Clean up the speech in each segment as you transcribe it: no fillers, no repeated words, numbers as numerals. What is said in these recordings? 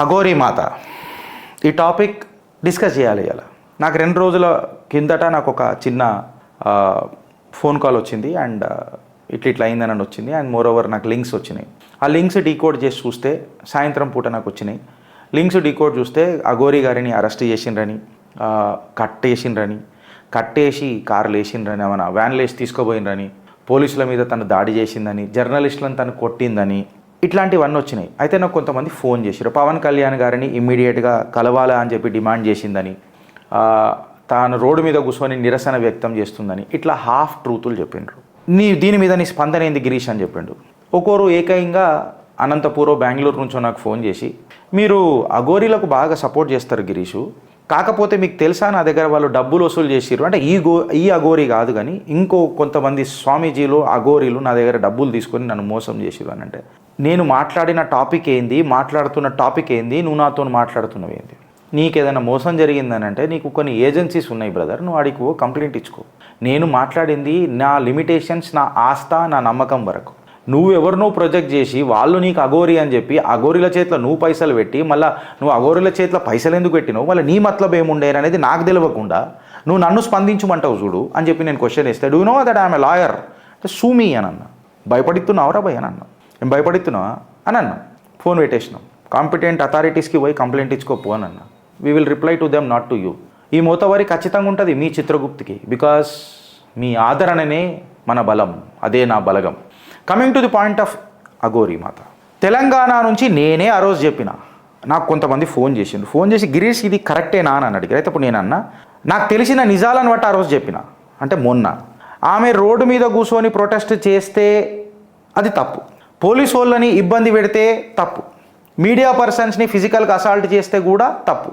అఘోరీ మాత ఈ topic discuss చేయాలి. ఇలా నాకు 2 రోజుల కిందట నాకు ఒక చిన్న ఫోన్ కాల్ వచ్చింది అండ్ ఇట్లా అయిందని వచ్చింది. అండ్ మోర్ ఓవర్ నాకు లింక్స్ వచ్చినాయి. ఆ లింక్స్ డీకోడ్ చేసి చూస్తే సాయంత్రం పూట నాకు వచ్చినాయి. లింక్స్ డీకోడ్ చూస్తే అఘోరీ గారిని అరెస్ట్ చేసిండ్రని, కట్టేసి కార్లు వేసిండ్రని, మన వ్యాన్లు వేసి తీసుకోపోయిండ్రని, పోలీసుల మీద తను దాడి చేసిందని, జర్నలిస్టులను తను కొట్టిందని, ఇట్లాంటివన్నీ వచ్చినాయి. అయితే నాకు కొంతమంది ఫోన్ చేశారు, పవన్ కళ్యాణ్ గారిని ఇమ్మీడియట్గా కలవాలా అని చెప్పి డిమాండ్ చేసిందని, తాను రోడ్డు మీద కూర్చొని నిరసన వ్యక్తం చేస్తుందని, ఇట్లా హాఫ్ ట్రూతులు చెప్పిండ్రు. దీని మీద నీ స్పందన ఏంది గిరీష్ అని చెప్పిండు. ఒకరు ఏకంగా అనంతపురం బెంగళూరు నుంచో నాకు ఫోన్ చేసి, మీరు అఘోరీలకు బాగా సపోర్ట్ చేస్తారు గిరీషు, కాకపోతే మీకు తెలుసా నా దగ్గర వాళ్ళు డబ్బులు వసూలు చేసిర్రు అంటే ఈ అఘోరీ కాదు కానీ ఇంకో కొంతమంది స్వామీజీలు అఘోరీలు నా దగ్గర డబ్బులు తీసుకొని నన్ను మోసం చేసిర్రు అని. అంటే నేను మాట్లాడుతున్న టాపిక్ ఏంది, నువ్వు నాతో మాట్లాడుతున్నవి ఏంది? నీకేదైనా మోసం జరిగిందని అంటే నీకు కొన్ని ఏజెన్సీస్ ఉన్నాయి బ్రదర్, నువ్వు అడిగి కంప్లైంట్ ఇచ్చుకో. నేను మాట్లాడింది నా లిమిటేషన్స్, నా ఆస్థ, నా నమ్మకం వరకు. నువ్వు ఎవరినో ప్రొజెక్ట్ చేసి వాళ్ళు నీకు అఘోరీ అని చెప్పి అఘోరీల చేతిలో నువ్వు పైసలు పెట్టి మళ్ళీ నువ్వు అఘోరీల చేతిలో పైసలు ఎందుకు పెట్టినావు, మళ్ళీ నీ మతలబ్ ఏముండేది అనేది నాకు తెలియకుండా నువ్వు నన్ను స్పందించమంటావు చూడు అని చెప్పి నేను క్వశ్చన్ ఇస్తే, do know that I'm a lawyer అంటే సూమి అని అన్న. భయపడుతున్నావురా భయ్ అని అన్నా. నేను భయపడుతున్నావా అని అన్నా. ఫోన్ పెట్టేసినాం. కాంపిటెంట్ అథారిటీస్కి పోయి కంప్లైంట్ ఇచ్చుకోపో అని అన్నా. We will reply to them, not to you. ఈ మోతవారి ఖచ్చితంగా ఉంటుంది మీ చిత్రగుప్తికి, బికాస్ మీ ఆదరణనే మన బలం, అదే నా బలగం. Coming to the point of Aghori మాత, తెలంగాణ నుంచి నేనే ఆ రోజు చెప్పిన. నాకు కొంతమంది ఫోన్ చేసి గిరీష్ ఇది కరెక్టేనా అని అడిగారు. అయితే ఇప్పుడు నేను అన్నా, నాకు తెలిసిన నిజాలను బట్టి ఆ రోజు చెప్పిన. అంటే మొన్న ఆమె రోడ్డు మీద కూర్చొని ప్రొటెస్ట్ చేస్తే అది తప్పు, పోలీసు వాళ్ళని ఇబ్బంది పెడితే తప్పు, మీడియా పర్సన్స్ని ఫిజికల్గా అసాల్ట్ చేస్తే కూడా తప్పు.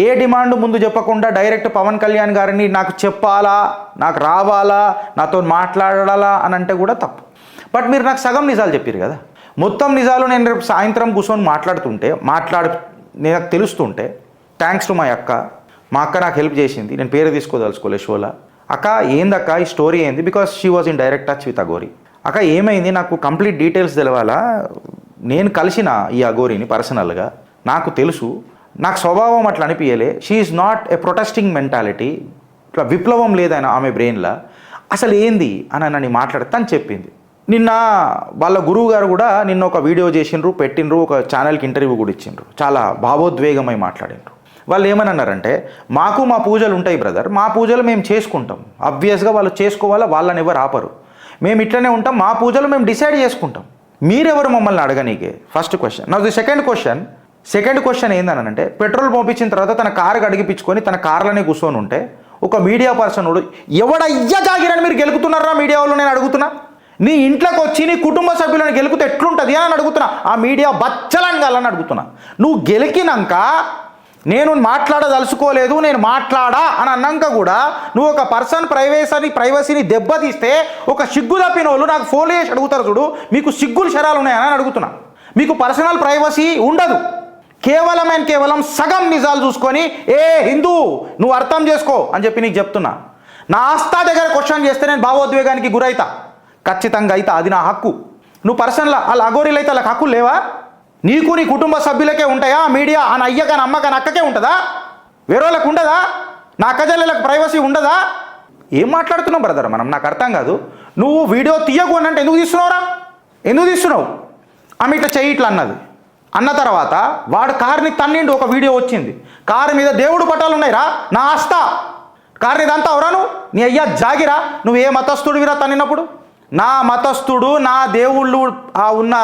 ఏ డిమాండ్ ముందు చెప్పకుండా డైరెక్ట్ పవన్ కళ్యాణ్ గారిని నాకు చెప్పాలా, నాకు రావాలా, నాతో మాట్లాడాలా అని అంటే కూడా తప్పు. బట్ మీరు నాకు సగం నిజాలు చెప్పారు కదా. మొత్తం నిజాలు నేను రేపు సాయంత్రం కూర్చొని నాకు తెలుస్తుంటే, థ్యాంక్స్ టు మా అక్క నాకు హెల్ప్ చేసింది. నేను పేరు తీసుకోదలుచుకోలే షోలా. అక్క ఏందక్క ఈ స్టోరీ ఏంది, because she was in direct touch with Aghori. అక్క ఏమైంది నాకు కంప్లీట్ డీటెయిల్స్ తెలవాలా, నేను కలిసిన ఈ అఘోరీని పర్సనల్గా, నాకు తెలుసు, నాకు స్వభావం అట్లా అనిపించలే. She is not a protesting mentality, ఇట్లా విప్లవం లేదని ఆమె బ్రెయిన్లో, అసలు ఏంది అని నన్ను మాట్లాడతాను చెప్పింది. నిన్న వాళ్ళ గురువు గారు కూడా నిన్న ఒక వీడియో పెట్టిండ్రు, ఒక ఛానల్కి ఇంటర్వ్యూ కూడా ఇచ్చిండ్రు, చాలా భావోద్వేగమై మాట్లాడిండ్రు. వాళ్ళు ఏమని అన్నారంటే, మాకు మా పూజలు ఉంటాయి బ్రదర్, మా పూజలు మేము చేసుకుంటాం, ఆబ్వియస్గా వాళ్ళు చేసుకోవాలా, వాళ్ళని ఎవరు ఆపరు, మేము ఇట్లనే ఉంటాం, మా పూజలు మేము డిసైడ్ చేసుకుంటాం, మీరెవరు మమ్మల్ని అడగనీకే. First question. నా సెకండ్ క్వశ్చన్ ఏందనంటే, పెట్రోల్ పంపించిన తర్వాత తన కారు అడిగిపించుకొని తన కార్లోనే కూర్చొని ఉంటే ఒక మీడియా పర్సన్ ఎవడయ్యా జాగిరని మీరు గెలుకుతున్నారా మీడియా వాళ్ళు, నేను అడుగుతున్నా. నీ ఇంట్లోకి వచ్చి నీ కుటుంబ సభ్యులను గెలుకుతే ఎట్లుంటుంది అని అడుగుతున్నా. ఆ మీడియా బచ్చలని కాలని అడుగుతున్నా. నువ్వు గెలికినాక నేను మాట్లాడదలుచుకోలేదు, నేను మాట్లాడా అని అన్నాక కూడా నువ్వు ఒక పర్సన్ ప్రైవసీని దెబ్బతీస్తే ఒక సిగ్గు తప్పిన వాళ్ళు నాకు ఫోన్లు చేసి అడుగుతారు చూడు, మీకు సిగ్గులు శరాలు ఉన్నాయని అడుగుతున్నా. మీకు పర్సనల్ ప్రైవసీ ఉండదు, కేవలం సగం నిజాలు చూసుకొని ఏ హిందూ నువ్వు అర్థం చేసుకో అని చెప్పి నీకు చెప్తున్నా. నా ఆస్థా దగ్గర క్వశ్చన్ చేస్తే నేను భావోద్వేగానికి గురైతా, ఖచ్చితంగా అయితే అది నా హక్కు. నువ్వు పర్సనల్ వాళ్ళ అఘోరీలు అయితే వాళ్ళకి హక్కులు లేవా? నీకు నీ కుటుంబ సభ్యులకే ఉంటాయా? మీడియా అని అయ్యకని అమ్మకని అక్కకే ఉంటుందా? వేరే వాళ్ళకి ఉండదా? నా అక్కజల్లెలకు ప్రైవసీ ఉండదా? ఏం మాట్లాడుతున్నావు బ్రదర్ మనం? నాకు అర్థం కాదు. నువ్వు వీడియో తీయకు అని అంటే ఎందుకు తీస్తున్నావు? ఆమె ఇట్లా చెయ్యి ఇట్లా అన్న తర్వాత వాడు కారుని తన్నిండు, ఒక వీడియో వచ్చింది, కారు మీద దేవుడు పటాలు ఉన్నాయిరా, నా ఆస్థ కారుని ఇదంతా అవరాను నీ అయ్యా జాగిరా. నువ్వు ఏ మతస్థుడివిరా తన్నినప్పుడు? నా మతస్థుడు నా దేవుళ్ళు ఆ ఉన్న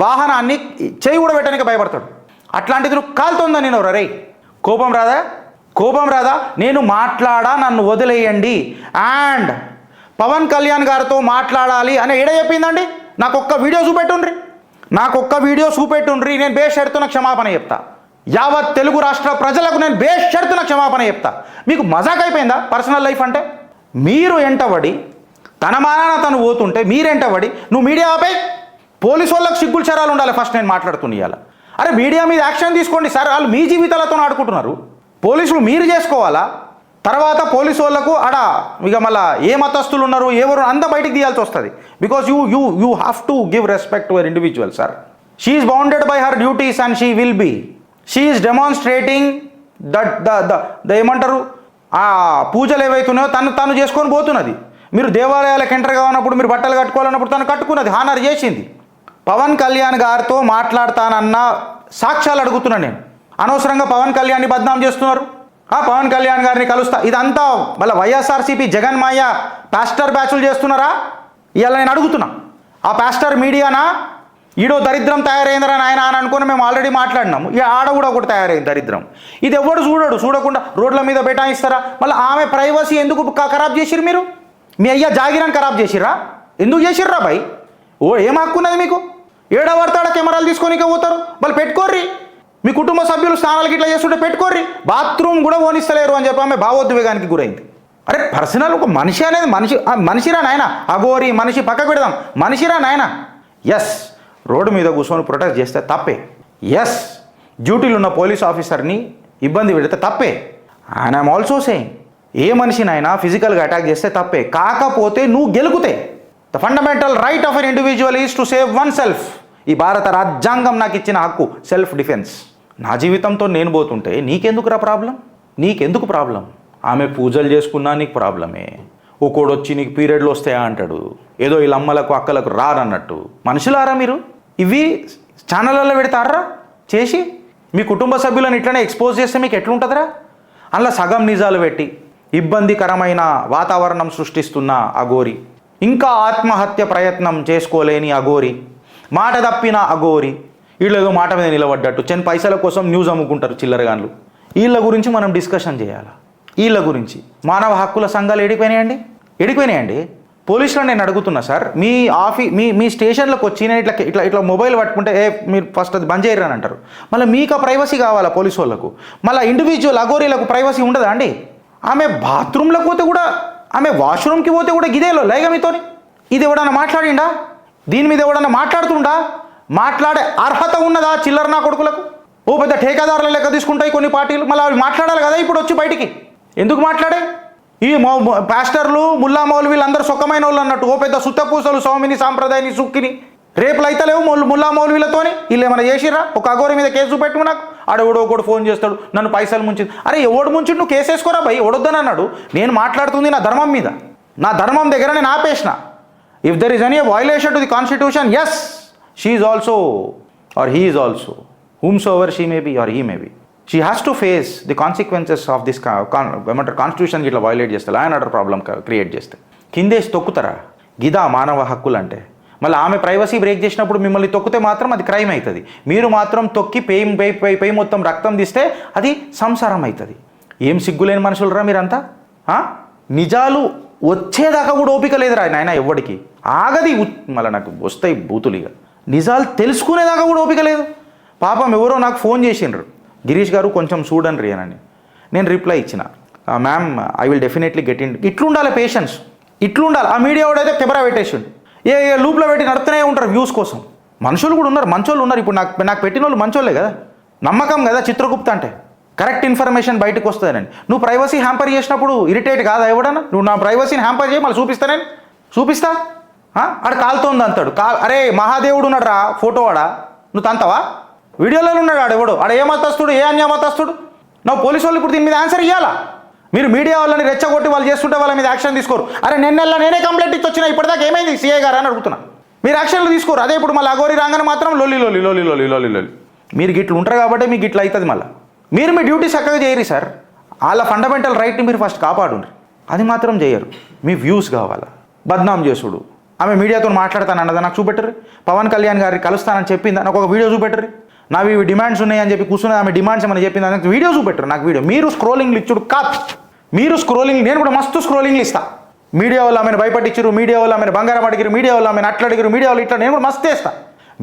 వాహనాన్ని చేయి కూడా పెట్టడానికి భయపడతాడు. అట్లాంటిది నువ్వు కాలుతుందా? నేను రే కోపం రాదా? నేను మాట్లాడా, నన్ను వదిలేయండి. అండ్ పవన్ కళ్యాణ్ గారితో మాట్లాడాలి అని ఏడ చెప్పిందండి? నాకు ఒక్క వీడియో చూపెట్టుండ్రి, నేను బేషరతున క్షమాపణ చెప్తా. యావత్ తెలుగు రాష్ట్ర ప్రజలకు నేను బేషరతున క్షమాపణ చెప్తా. మీకు మజాక్ అయిపోయిందా పర్సనల్ లైఫ్ అంటే? మీరు ఎంటబడి తన మానాన తను పోతుంటే మీరెంటబడి నువ్వు మీడియా ఆపై పోలీసు వాళ్ళకి సిగ్గులు చరాలు ఉండాలి. ఫస్ట్ నేను మాట్లాడుతున్నాను. అరే మీడియా మీద యాక్షన్ తీసుకోండి సార్, వాళ్ళు మీ జీవితాలతో ఆడుకుంటున్నారు. పోలీసులు మీరు చేసుకోవాలా? తర్వాత పోలీసు వాళ్ళకు ఇక మళ్ళీ ఏ మతస్థులు ఉన్నారు ఎవరు అంతా బయటికి తీయాల్సి వస్తుంది. Because you have to give respect to our individual sir. She is bounded by her duties and she will be she is demonstrating that the ఏమంటారు ఆ పూజలు ఏవైతున్నాయో తను చేసుకొని పోతున్నది. మీరు దేవాలయాలకు ఎంటర్ కావాలన్నప్పుడు మీరు బట్టలు కట్టుకోవాలన్నప్పుడు తను కట్టుకున్నది, హానర్ చేసింది. పవన్ కళ్యాణ్ గారితో మాట్లాడతానన్న సాక్ష్యాలు అడుగుతున్నాను నేను. అనవసరంగా పవన్ కళ్యాణ్ని బద్నాం చేస్తున్నారు. పవన్ కళ్యాణ్ గారిని కలుస్తా, ఇదంతా మళ్ళీ వైఎస్ఆర్సీపీ జగన్మాయ పాస్టర్ బ్యాచులు చేస్తున్నారా? ఇవాళ నేను అడుగుతున్నా, ఆ పాస్టర్ మీడియానా ఈడో దరిద్రం తయారైందిరా నాయన అని అనుకుని మేము ఆల్రెడీ మాట్లాడినాము. ఇక ఆడ కూడా ఒకటి తయారైంది దరిద్రం. ఇది ఎవడు చూడకుండా రోడ్ల మీద బైఠాయిస్తారా? మళ్ళీ ఆమె ప్రైవసీ ఎందుకు ఖరాబ్ చేసిర్రు మీరు? మీ అయ్యా జాగిరాన్ని ఖరాబ్ చేసిర్రా? ఎందుకు చేసిర్రా భయ్? ఏం హక్కున్నది మీకు? ఏడవడతాడ కెమెరాలు తీసుకొని పోతారు. మళ్ళీ పెట్టుకోర్రి, మీ కుటుంబ సభ్యులు స్నానాలకి ఇట్లా చేస్తుంటే పెట్టుకోర్రి. బాత్రూమ్ కూడా ఓనిస్తలేరు అని చెప్పి ఆమె భావోద్వేగానికి గురైంది. అరే పర్సనల్ ఒక మనిషి అనేది మనిషిరా నాయన. అగోరి మనిషి పక్కకు పెడదాం, మనిషిరా నాయన. ఎస్, రోడ్డు మీద కూర్చొని ప్రొటెక్ట్ చేస్తే తప్పే. ఎస్, డ్యూటీలో ఉన్న పోలీస్ ఆఫీసర్ని ఇబ్బంది పెడితే తప్పే. అండ్ ఐఎమ్ ఆల్సో సేయింగ్, ఏ మనిషినైనా ఫిజికల్గా అటాక్ చేస్తే తప్పే. కాకపోతే నువ్వు గెలుకుతే the fundamental right of an individual is to save oneself. ఈ భారత రాజ్యాంగం నాకు ఇచ్చిన హక్కు సెల్ఫ్ డిఫెన్స్. నా జీవితంతో నేను పోతుంటే నీకెందుకురా ప్రాబ్లం? నీకెందుకు ప్రాబ్లం? ఆమె పూజలు చేసుకున్నా నీకు ప్రాబ్లమే. ఒకడు వచ్చి నీకు పీరియడ్లు వస్తాయా అంటాడు, ఏదో వీళ్ళ అమ్మలకు అక్కలకు రారన్నట్టు. మనుషులారా మీరు? ఇవి ఛానళ్ళల్లో పెడతారా చేసి? మీ కుటుంబ సభ్యులను ఇట్లనే ఎక్స్పోజ్ చేస్తే మీకు ఎట్లుంటుందిరా? అందులో సగం నిజాలు పెట్టి ఇబ్బందికరమైన వాతావరణం సృష్టిస్తున్న అఘోరి, ఇంకా ఆత్మహత్య ప్రయత్నం చేసుకోలేని అఘోరి, మాట తప్పిన అఘోరి, వీళ్ళు ఏదో మాట మీద నిలబడ్డట్టు 10 పైసల కోసం న్యూస్ అమ్ముకుంటారు చిల్లరగాన్లు. వీళ్ళ గురించి మనం డిస్కషన్ చేయాలి. వీళ్ళ గురించి మానవ హక్కుల సంఘాలు ఎడిపోయినాయండి. పోలీసులో నేను అడుగుతున్నా సార్, మీ స్టేషన్లోకి వచ్చి నేను ఇట్లా మొబైల్ పట్టుకుంటే మీరు ఫస్ట్ అది బంద్ చేయరు అని అంటారు. మళ్ళీ మీకు ఆ ప్రైవసీ కావాలా పోలీసు వాళ్ళకు? మళ్ళీ ఇండివిజువల్ అఘోరీలకు ప్రైవసీ ఉండదా అండి? ఆమె బాత్రూంలోకి పోతే కూడా, ఆమె వాష్రూమ్కి పోతే కూడా గిదేలో లేక మీతోని. ఇది ఎవడన్నా మాట్లాడిండా? దీని మీద ఎవడన్నా మాట్లాడుతుండా? మాట్లాడే అర్హత ఉన్నదా చిల్లర నా కొడుకులకు? ఓ పెద్ద ఠేకాదారుల లెక్క తీసుకుంటాయి కొన్ని పార్టీలు. మళ్ళీ అవి మాట్లాడాలి కదా ఇప్పుడు వచ్చి బయటికి. ఎందుకు మాట్లాడే? ఈ పాస్టర్లు ముల్లా మౌలవీలు అందరూ సొక్కమైన వాళ్ళు అన్నట్టు ఓ పెద్ద సుత్తపూసలు స్వామిని సాంప్రదాయాన్ని సుక్కిని రేపులు అయితే లేవు ముల్లా మౌలవీలతోని. వీళ్ళు ఏమైనా చేసిర్రా? ఒక అఘోరి మీద కేసు పెట్టు నాకు. ఆడెవడో ఒకడు ఫోన్ చేస్తాడు, నన్ను పైసలు ముంచింది. అరే ఎవడు ముంచి నువ్వు కేసు వేసుకోరా భయ్, ఎవడొద్దని అన్నాడు. నేను మాట్లాడుతుంది నా ధర్మం మీద, నా ధర్మం దగ్గర నేను ఆపేసిన. If there is any violation to the constitution, yes, she is also or he is also, whomsoever she may be or he may be, she has to face the consequences of this ఏమంటారు కాన్స్టిట్యూషన్కి ఇట్లా violate చేస్తే, law and order problem create చేస్తే. కిందేసి తొక్కుతారా? గిదా మానవ హక్కులు అంటే? మళ్ళీ ఆమె ప్రైవసీ బ్రేక్ చేసినప్పుడు మిమ్మల్ని తొక్కితే మాత్రం అది క్రైమ్ అవుతుంది. మీరు మాత్రం తొక్కి పై మొత్తం రక్తం తీస్తే అది సంసారం అవుతుంది. ఏం సిగ్గులేని మనుషులరా మీరంతా? నిజాలు వచ్చేదాకా కూడా ఓపిక లేదురా నాయన ఎవ్వడికి. ఆగది మళ్ళీ నాకు వస్తాయి బూతులుగా. నిజాలు తెలుసుకునేదాకా కూడా ఓపిక లేదు. పాపం ఎవరో నాకు ఫోన్ చేసిండ్రు, గిరీష్ గారు కొంచెం చూడండి అని. నేను రిప్లై ఇచ్చిన, ma'am I will definitely get in. ఇట్లుండాలి పేషెన్స్, ఇట్లుండాలి. ఆ మీడియా వాడైతే కెమెరా పెట్టేసిండు, ఏ లూప్లో పెట్టి నడుతూనే ఉంటారు వ్యూస్ కోసం. మనుషులు కూడా ఉన్నారు, మంచోళ్ళు ఉన్నారు. ఇప్పుడు నాకు పెట్టిన వాళ్ళు మంచోళ్ళే కదా, నమ్మకం కదా చిత్రగుప్త అంటే. కరెక్ట్ ఇన్ఫర్మేషన్ బయటకు వస్తుందని. నువ్వు ప్రైవసీ హ్యాంపర్ చేసినప్పుడు ఇరిటేట్ కాదా ఎవడన్నా? నువ్వు నా ప్రైవసీని హ్యాంపర్ చేయి, మళ్ళీ చూపిస్తా ఆడ కాలుతోంది అంటాడు. అరే మహాదేవుడు ఉన్నాడు రా ఫోటో వాడా, నువ్వు తంతవా? వీడియోలో ఉన్నాడు ఆడెవడు, ఆడ ఏ మతస్తుడు, ఏ అన్యమతస్తుడు? నువ్వు పోలీసు వాళ్ళు ఇప్పుడు దీని మీద ఆన్సర్ ఇవ్వాలా? మీరు మీడియా వాళ్ళని రెచ్చగొట్టి వాళ్ళు చేస్తుంటే వాళ్ళ మీద యాక్షన్ తీసుకోరు. అరే నేనే కంప్లైంట్ ఇచ్చి వచ్చినా, ఇప్పటిదాకా ఏమైంది సీఐ గారు అని అడుగుతున్నా. మీరు యాక్షన్లు తీసుకోరు. అదే ఇప్పుడు మళ్ళీ అఘోరి రాగానే మాత్రం లొల్లి. మీరు గిట్లు ఉంటారు కాబట్టి మీకు గిట్ల అవుతుంది. మళ్ళీ మీరు మీ డ్యూటీ చక్కగా చేయరు సార్. వాళ్ళ ఫండమెంటల్ రైట్ని మీరు ఫస్ట్ కాపాడుండ్రి, అది మాత్రం చేయరు. మీ వ్యూస్ కావాలా? బద్నాం చేసుడు. ఆమె మీడియాతో మాట్లాడతానన్నదా నాకు చూపెట్టరు. పవన్ కళ్యాణ్ గారికి కలుస్తానని చెప్పిందా నాకు ఒక వీడియో చూపెట్టరు. నావి ఇవి డిమాండ్స్ ఉన్నాయని చెప్పి కూర్చున్నది, ఆమె డిమాండ్స్ ఏమని చెప్పింది నాకు వీడియో చూపెట్టరు. నాకు వీడియో మీరు స్క్రోలింగ్లు ఇచ్చుడు కాదు, మీరు స్క్రోలింగ్, నేను కూడా మస్తు స్క్రోలింగ్లు ఇస్తా. మీడియా వాళ్ళు ఆమెను భయపట్టించారు, మీడియా వాళ్ళు ఆమెను బంగారం అడిగారు, మీడియా వాళ్ళు ఆమెను అట్లా అడిగారు, మీడియా వాళ్ళు ఇట్లా, నేను కూడా మస్తు వేస్తా.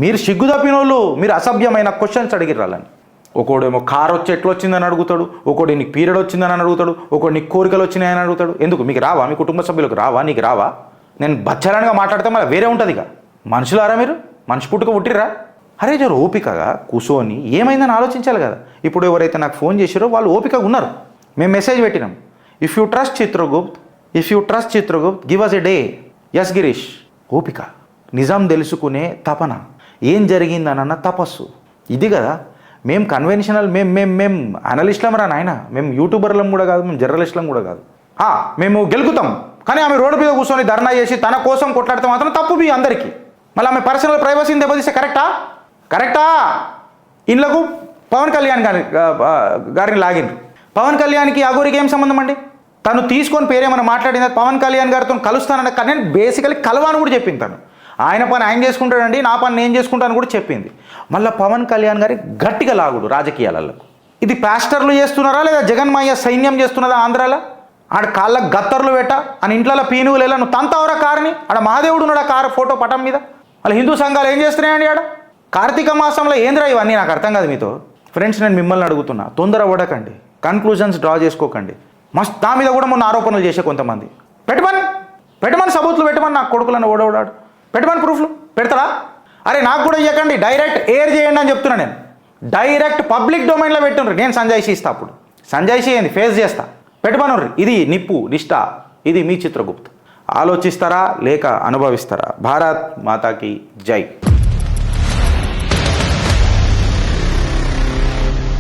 మీరు సిగ్గు తప్పిన వాళ్ళు, మీరు అసభ్యమైన క్వశ్చన్స్ అడిగిరు వాళ్ళని. ఒకడేమో కారు వచ్చి ఎట్లా వచ్చిందని అడుగుతాడు, ఒకటి నీకు పీరియడ్ వచ్చిందని అడుగుతాడు, ఒకటి నీకు కోరికలు వచ్చినాయని అడుగుతాడు. ఎందుకు మీకు రావా? మీ కుటుంబ సభ్యులకు రావా? నీకు రావా? నేను బచ్చరానిగా మాట్లాడితే మళ్ళీ వేరే ఉంటుంది ఇక. మనుషులారా మీరు? మనిషి పుట్టుక పుట్టిర్రా? అరే జర ఓపికగా కూర్చొని ఏమైందని ఆలోచించాలి కదా. ఇప్పుడు ఎవరైతే నాకు ఫోన్ చేసారో వాళ్ళు ఓపికగా ఉన్నారు. మేము మెసేజ్ పెట్టినాం, if you trust Chitragupt give us a day. Yes Girish, ఓపిక, నిజం తెలుసుకునే తపన, ఏం జరిగిందనన్న తపస్సు, ఇది కదా. మేము కన్వెన్షనల్ మేము అనలిస్ట్లం రా నాయన, మేము యూట్యూబర్లం కూడా కాదు, మేము జర్నలిస్ట్లం కూడా కాదు. మేము గెలుకుతాం, కానీ ఆమె రోడ్డు మీద కూర్చొని ధర్నా చేసి తన కోసం కొట్లాడితే మాత్రం తప్పు మీ అందరికీ. మళ్ళీ ఆమె పర్సనల్ ప్రైవసీని దెబ్బతీస్తే కరెక్టా? ఇళ్ళకు పవన్ కళ్యాణ్ గారిని లాగిన. పవన్ కళ్యాణ్కి అఘోరికి ఏం సంబంధం అండి? తను తీసుకొని పేరేమైనా మాట్లాడింది? పవన్ కళ్యాణ్ గారితో కలుస్తానన్న కానీ నేను బేసికలీ కలవాను కూడా చెప్పింది. తను ఆయన పని ఆయన చేసుకుంటాడండి, నా పని నేను చేసుకుంటాను కూడా చెప్పింది. మళ్ళీ పవన్ కళ్యాణ్ గారి గట్టిగా లాగుడు రాజకీయాలకు. ఇది పాస్టర్లు చేస్తున్నారా లేదా జగన్మాయ సైన్యం చేస్తున్నదా ఆంధ్రాలో? ఆడ కాళ్ళకు గత్తర్లు పెట్ట అని ఇంట్లో పీనుగులు వెళ్ళా నువ్వు తంతవరా కారుని. ఆడ మహాదేవుడు ఉన్నాడు ఆ కారు ఫోటో పటం మీద. మళ్ళీ హిందూ సంఘాలు ఏం చేస్తున్నాయండి ఆడ? కార్తీక మాసంలో ఏంద్రా ఇవన్నీ నాకు అర్థం కాదు. మీతో ఫ్రెండ్స్ నేను మిమ్మల్ని అడుగుతున్నా, తొందర పడకండి, కన్క్లూజన్స్ డ్రా చేసుకోకండి. నా మీద కూడా మొన్న ఆరోపణలు చేసే కొంతమంది. పెట్టమని సబూతులు పెట్టమని, నాకు కొడుకులను ఓడోడాడు పెట్టమని ప్రూఫ్లు పెడతారా? అరే నాకు కూడా ఇవ్వకండి, డైరెక్ట్ ఎయిర్ చేయండి అని చెప్తున్నా. నేను డైరెక్ట్ పబ్లిక్ డొమైన్లో పెట్టుండ్రు, నేను సంజాయిషి ఇస్తా. అప్పుడు సంజాయిషి ఏంది ఫేస్ చేస్తా. పెట్టమనుర్రి, ఇది నిప్పు నిష్ఠ, ఇది మీ చిత్రగుప్త్. ఆలోచిస్తారా లేక అనుభవిస్తారా? భారత్ మాతాకి జై.